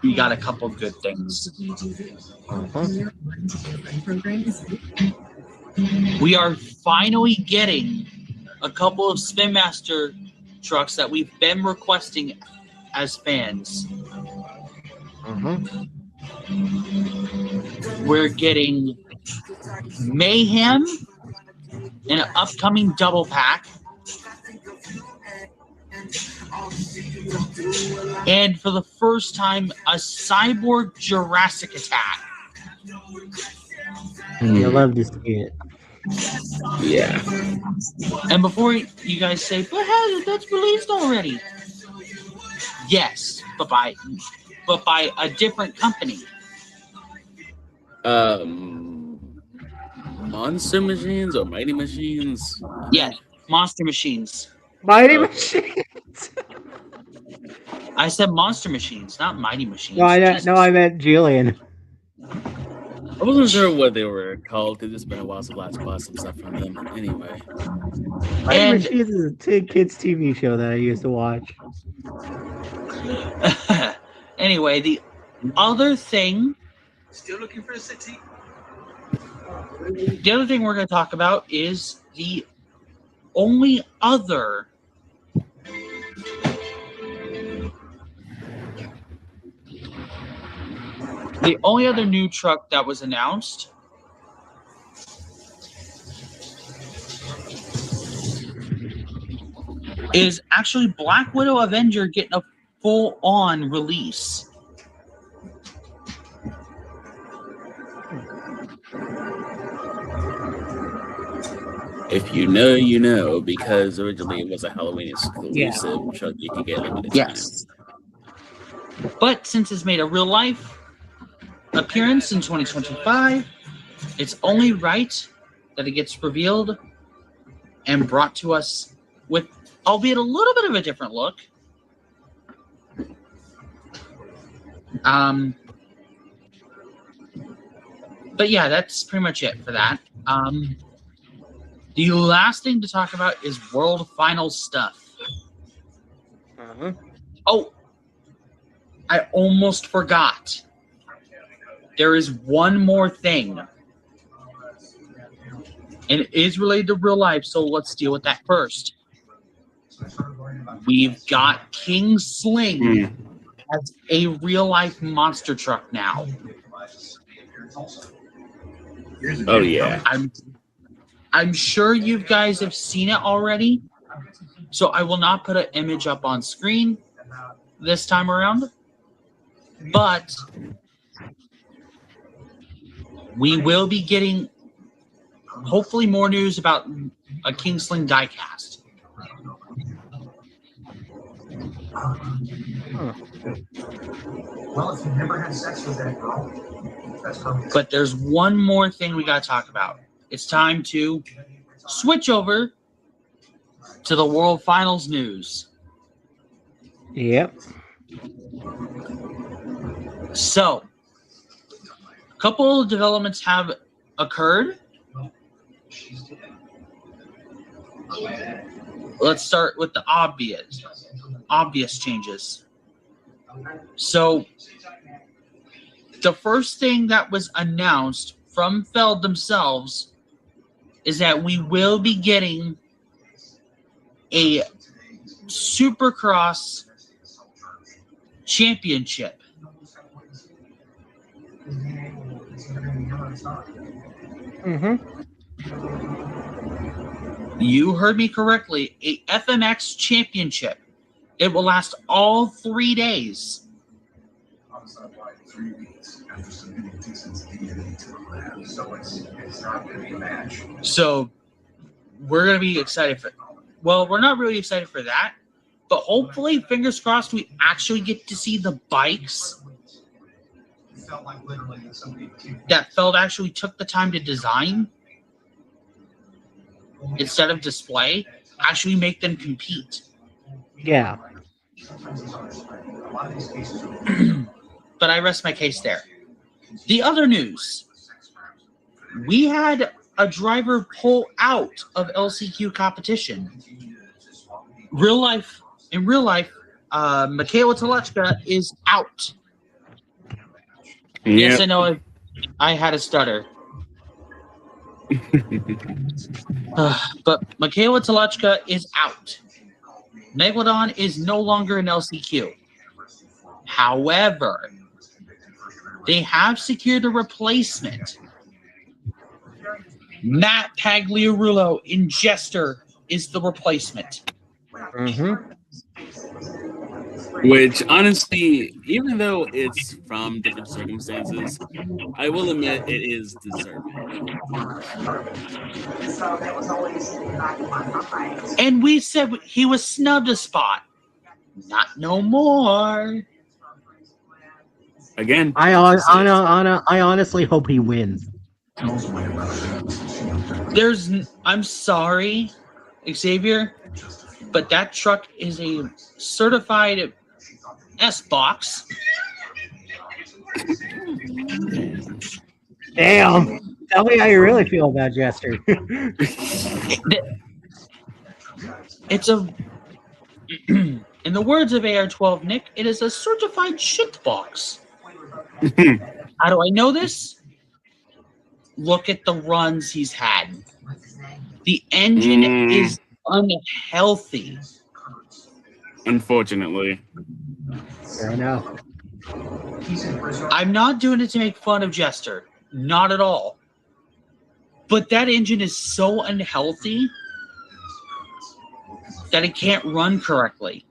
We got a couple good things.
Mhm.
We are finally getting a couple of Spin Master trucks that we've been requesting as fans.
Mhm.
We're getting Mayhem in an upcoming double pack. And for the first time, a Cyborg Jurassic Attack.
You love to see it.
Yeah.
And before you guys say, but how that's released already? Yes, but by a different company.
Monster Machines or Mighty Machines?
Yes, Monster Machines.
Mighty
Okay.
Machines.
I said Monster Machines, not Mighty Machines.
No,
Jesus.
I meant Julian.
I wasn't sure what they were called because it's been a while since last bought some stuff from them. Anyway.
Mighty
And-
Machines is a kids TV show that I used to watch.
Anyway, the other thing.
Still looking for a city?
The other thing we're going to talk about is the only other new truck that was announced is actually Black Widow Avenger getting a full-on release.
If you know, you know, because originally it was a Halloween exclusive truck you could get limited time.
Yes. But since it's made a real-life appearance in 2025, it's only right that it gets revealed and brought to us with, albeit a little bit of a different look. But yeah, that's pretty much it for that. The last thing to talk about is World Finals stuff.
Uh-huh.
Oh, I almost forgot. There is one more thing. And it is related to real life, so let's deal with that first. We've got King Sling as a real-life monster truck now.
Oh yeah.
I'm sure you guys have seen it already, so I will not put an image up on screen this time around. But we will be getting hopefully more news about a King Sling diecast.
Well, if you never had sex with that girl, that's perfect.
But there's one more thing we got to talk about. It's time to switch over to the World Finals news.
Yep.
So, a couple of developments have occurred. Let's start with the obvious changes. So, the first thing that was announced from Feld themselves is that we will be getting a Supercross championship. You heard me correctly. A FMX championship. It will last all 3 days.
3 weeks after submitting Dixon's DNA to the lab.
So it's not going to be a match.
So we're going to be excited for. Well, we're not really excited for that, but hopefully, fingers crossed, we actually get to see the bikes
It felt like literally somebody
that Feld actually took the time to design instead of display. Actually, make them compete.
Yeah.
A lot of these cases are
But I rest my case there. The other news. We had a driver pull out of LCQ competition. In real life, Michaela Telechka is out. Yes, I know I had a stutter. But Michaela Telechka is out. Megalodon is no longer in LCQ. However, they have secured a replacement. Matt Pagliarulo in Jester is the replacement.
Which, honestly, even though it's from different circumstances, I will admit it is deserving.
So that was always in the back of my mind.
And we said he was snubbed a spot. Not no more.
Again,
I honestly hope he wins.
I'm sorry, Xavier, but that truck is a certified S-Box.
Damn. Tell me how you really feel about Jester.
It's a, in the words of AR-12 Nick, it is a certified shit box. How do I know this? Look at the runs he's had. The engine is unhealthy.
Unfortunately.
Fair enough.
I'm not doing it to make fun of Jester. Not at all. But that engine is so unhealthy that it can't run correctly.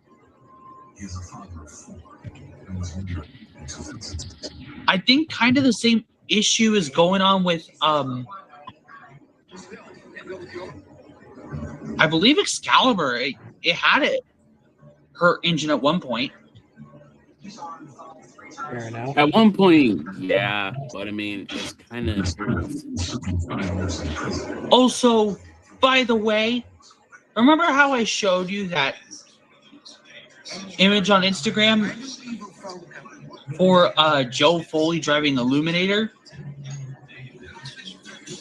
I think kind of the same issue is going on with I believe Excalibur. It had her engine at one point.
Fair enough.
At one point, yeah, but I mean, it's kind of
Also, by the way, remember how I showed you that image on Instagram for Joe Foley driving Illuminator?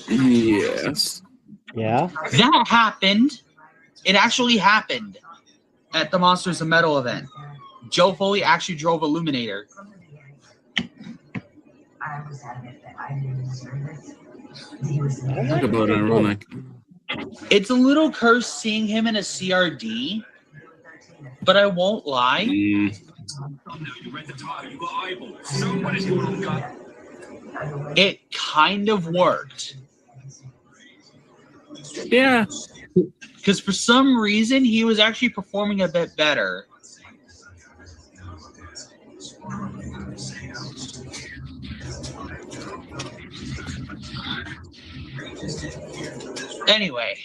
Yes.
Yeah.
That happened. It actually happened at the Monsters of Metal event. Joe Foley actually drove Illuminator.
I was adamant that I didn't deserve this. He was
Talk about an ironic.
It's a little cursed seeing him in a CRD, but I won't lie. It kind of worked.
Yeah.
Because for some reason, he was actually performing a bit better. Anyway,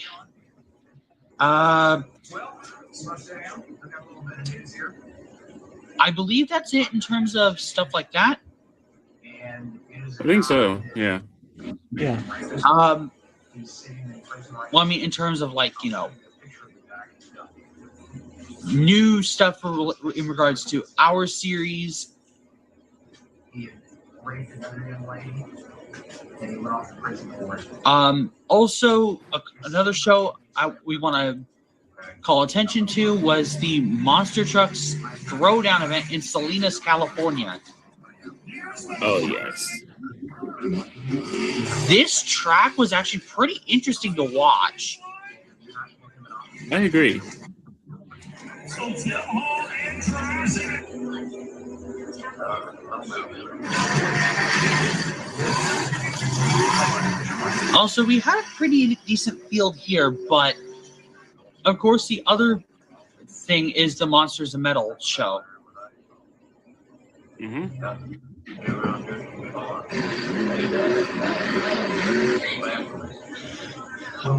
I believe that's it in terms of stuff like that.
I think so. Yeah.
Yeah.
Well, I mean, in terms of like, you know, new stuff in regards to our series. Also, another show we want to call attention to was the Monster Trucks Throwdown event in Salinas, California.
Oh, yes.
This track was actually pretty interesting to watch.
I agree. Also, we had a pretty decent field here, but of course, the other thing is the Monsters of Metal show.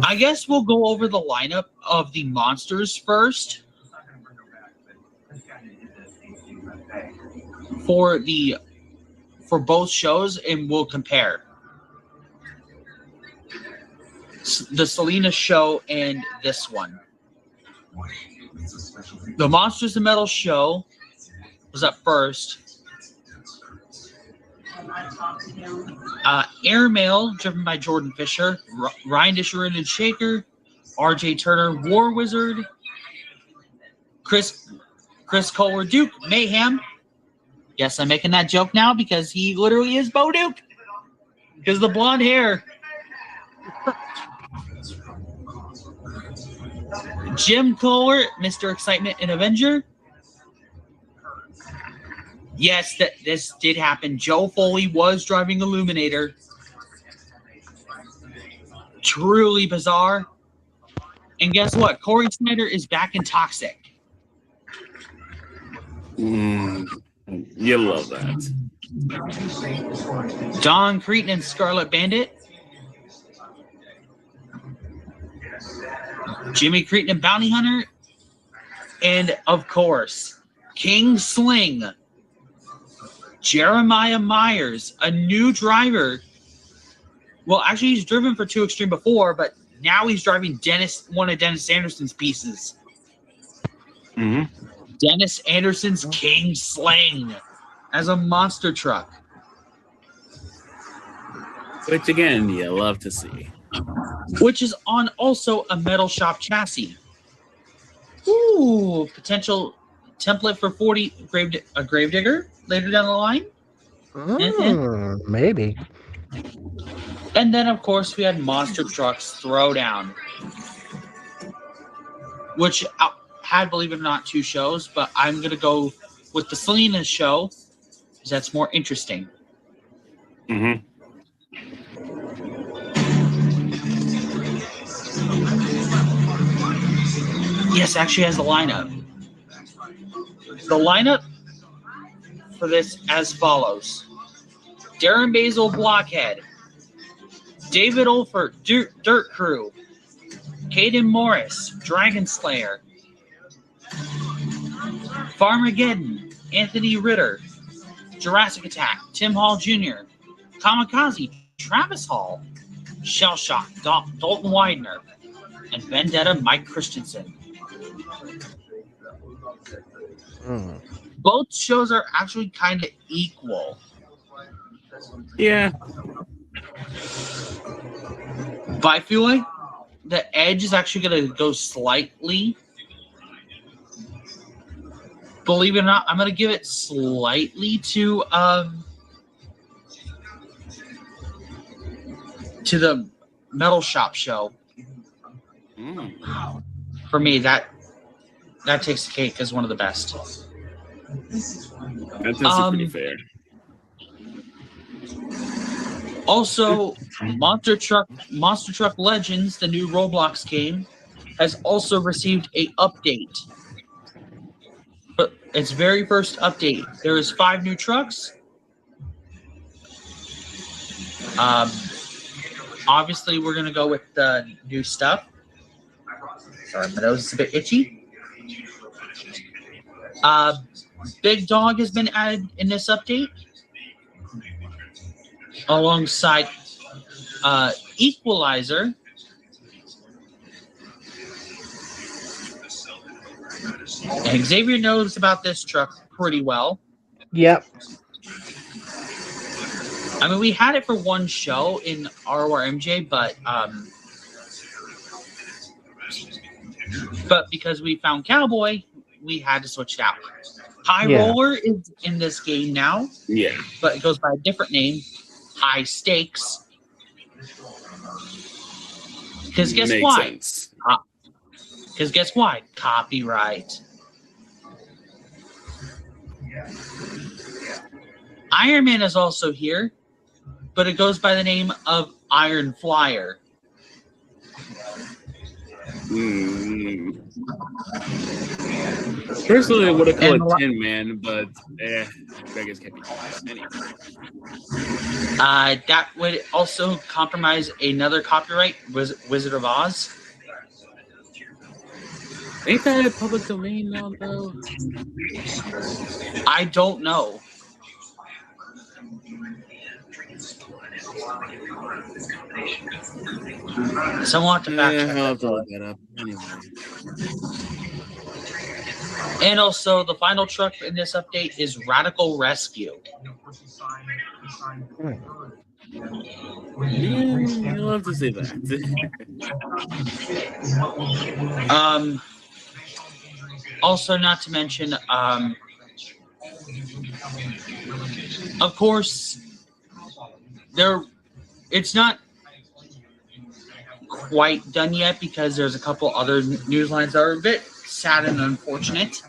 I guess we'll go over the lineup of the monsters first. For both shows, and we'll compare the Salinas show and this one. The Monsters of Metal show was up first. Airmail, driven by Jordan Fisher, Ryan Disharin and Shaker, RJ Turner, War Wizard, Chris Kohler, Duke Mayhem. Yes, I'm making that joke now because he literally is Bo Duke because of the blonde hair. Jim Kohler, Mr. Excitement and Avenger. Yes, this did happen. Joe Foley was driving Illuminator. Truly bizarre. And guess what? Corey Snyder is back in Toxic. You love that.
Don Cretan and Scarlet Bandit. Jimmy Cretan and Bounty Hunter. And, of course, King Sling. Jeremiah Myers, a new driver. Well, actually, he's driven for 2 Extreme before, but now he's driving one of Dennis Anderson's pieces. Dennis Anderson's King Sling as a monster truck.
Which, again, you love to see.
Which is on also a Metal Shop chassis. Ooh, potential template for 40 a Gravedigger later down the line.
Maybe.
And then, of course, we had Monster Trucks Throwdown, which had, believe it or not, 2 shows, but I'm going to go with the Salinas show because that's more interesting. Yes, actually has the lineup. The lineup for this as follows. Darren Basil, Blockhead. David Olfert, Dirt Crew. Caden Morris, Dragon Slayer. Farmageddon, Anthony Ritter. Jurassic Attack, Tim Hall Jr. Kamikaze, Travis Hall. Shell Shock, Dalton Widener. And Vendetta, Mike Christensen. Both shows are actually kind of equal.
Yeah.
But I feel like the edge is actually going to go slightly believe it or not, I'm going to give it slightly to the Metal Shop show. For me, that takes the cake as one of the best.
That's actually pretty fair.
Also, Monster Truck Legends, the new Roblox game, has also received a update. But its very first update. There is 5 new trucks. Obviously, we're gonna go with the new stuff. Sorry, my nose is a bit itchy. Big Dog has been added in this update, alongside Equalizer. And Xavier knows about this truck pretty well.
Yep.
I mean, we had it for one show in RORMJ, but because we found Cowboy, we had to switch it out. High Roller is in this game now.
Yeah.
But it goes by a different name, High Stakes. Because guess why? Because guess why? Copyright. Iron Man is also here, but it goes by the name of Iron Flyer.
Personally, I would have called it Tin Man, but beggars can't be choosers anyway.
That would also compromise another copyright, Wizard of Oz.
Ain't that a public domain now, though?
I don't know. Someone have to fact check
I'll have to look that up anyway.
And also, the final truck in this update is Radical Rescue.
You'll have to say that.
Also, not to mention, of course, it's not quite done yet because there's a couple other news lines that are a bit sad and unfortunate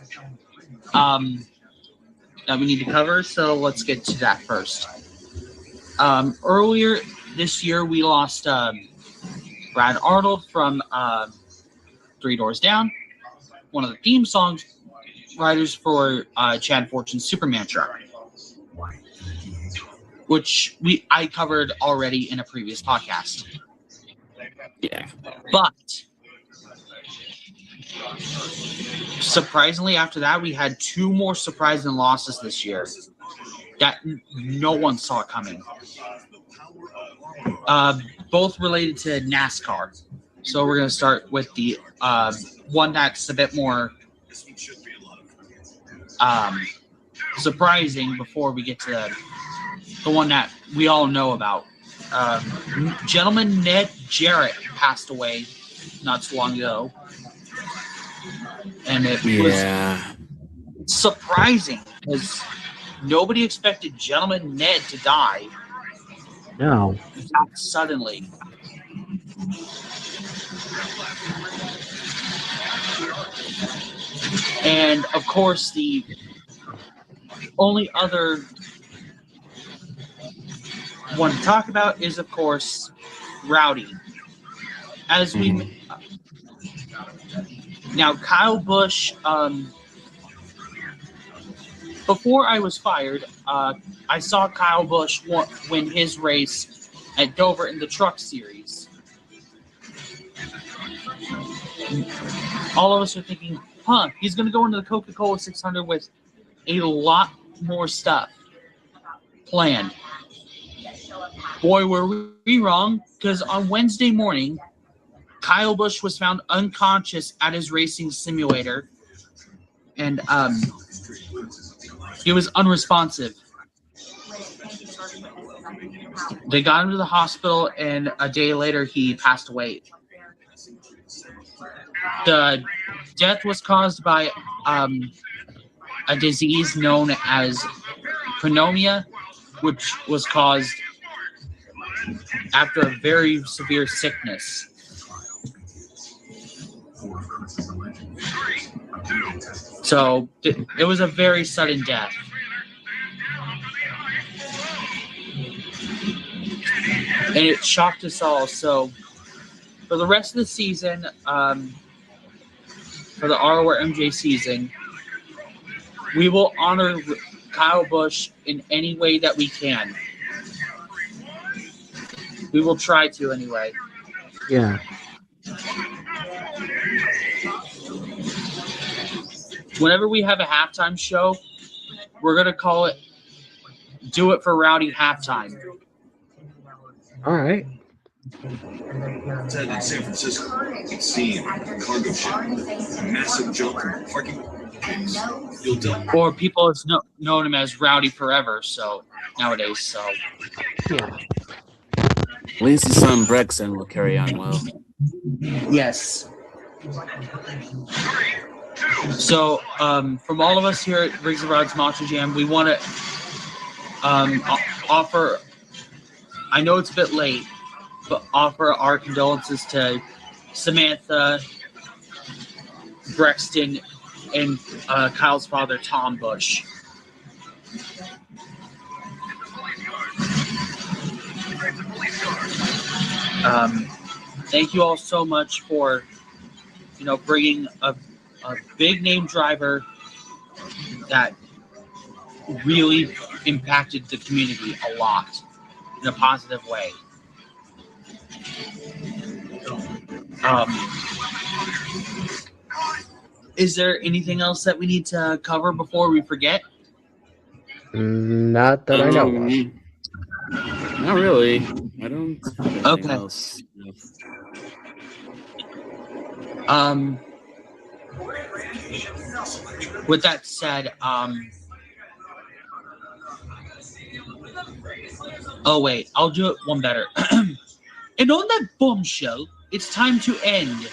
that we need to cover. So let's get to that first. Earlier this year, we lost Brad Arnold from Three Doors Down, one of the theme song writers for Chad Fortune's Superman truck, which I covered already in a previous podcast.
Yeah.
But surprisingly, after that, we had 2 more surprising losses this year that no one saw coming. Both related to NASCAR. So we're going to start with the one that's a bit more surprising before we get to the one that we all know about. Gentleman Ned Jarrett passed away not too long ago. And it was surprising because nobody expected Gentleman Ned to die.
No.
That suddenly. And of course, the only other one to talk about is, of course, Rowdy. As we now, Kyle Busch. Before I was fired, I saw Kyle Busch win his race at Dover in the Truck Series. All of us are thinking, he's going to go into the Coca-Cola 600 with a lot more stuff planned. Boy, were we wrong, because on Wednesday morning, Kyle Busch was found unconscious at his racing simulator, and he was unresponsive. They got him to the hospital, and a day later, he passed away. The death was caused by a disease known as pneumonia, which was caused after a very severe sickness. So it was a very sudden death. And it shocked us all. So for the rest of the season, for the RORMJ season, we will honor Kyle Busch in any way that we can. We will try to anyway.
Yeah.
Whenever we have a halftime show, we're going to call it Do It for Rowdy Halftime.
All right.
Outside in San Francisco, you've seen a cargo ship, a massive jump from the parking lot. You'll tell.
Or people have known him as Rowdy Forever, so nowadays, so.
Yeah.
At least his son Brexton will carry on well.
Yes. So, from all of us here at Riggs and Rod's Monster Jam, we want to offer, I know it's a bit late, but offer our condolences to Samantha, Brexton, and Kyle's father, Tom Busch. Thank you all so much for, bringing a big name driver that really impacted the community a lot in a positive way. Is there anything else that we need to cover before we forget?
Not that I know of.
Not really. I don't have anything
Okay.
else.
With that said, oh wait, I'll do it one better. And on that bombshell, it's time to end.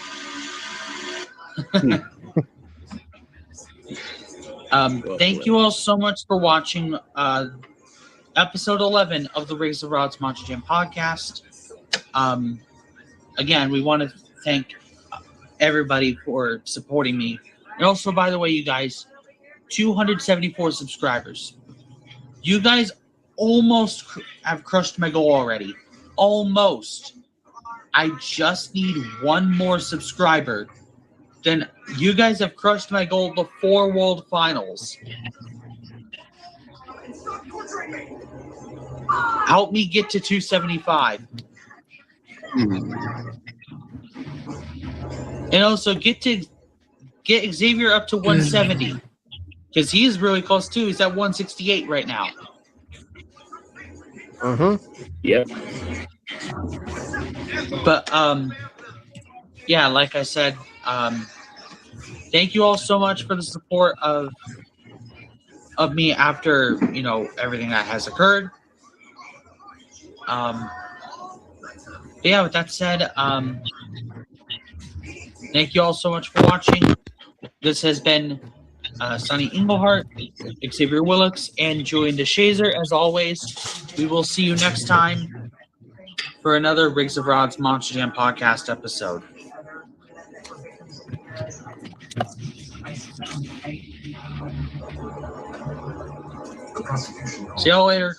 Thank you all so much for watching episode 11 of the Riggs and Rod's Monster Jam podcast. Again, we want to thank everybody for supporting me. And also, by the way, you guys, 274 subscribers. You guys almost have crushed my goal already. Almost. I just need one more subscriber. Then you guys have crushed my goal before World Finals. Help me get to 275. And also get Xavier up to 170. Because he's really close too. He's at 168 right now.
Yep.
But yeah, like I said, thank you all so much for the support of me after everything that has occurred. Yeah, with that said, thank you all so much for watching. This has been Sonny Englehart, Xavier Willix, and Julian DeShazer. As always, we will see you next time for another Riggs of Rod's Monster Jam podcast episode. See y'all later.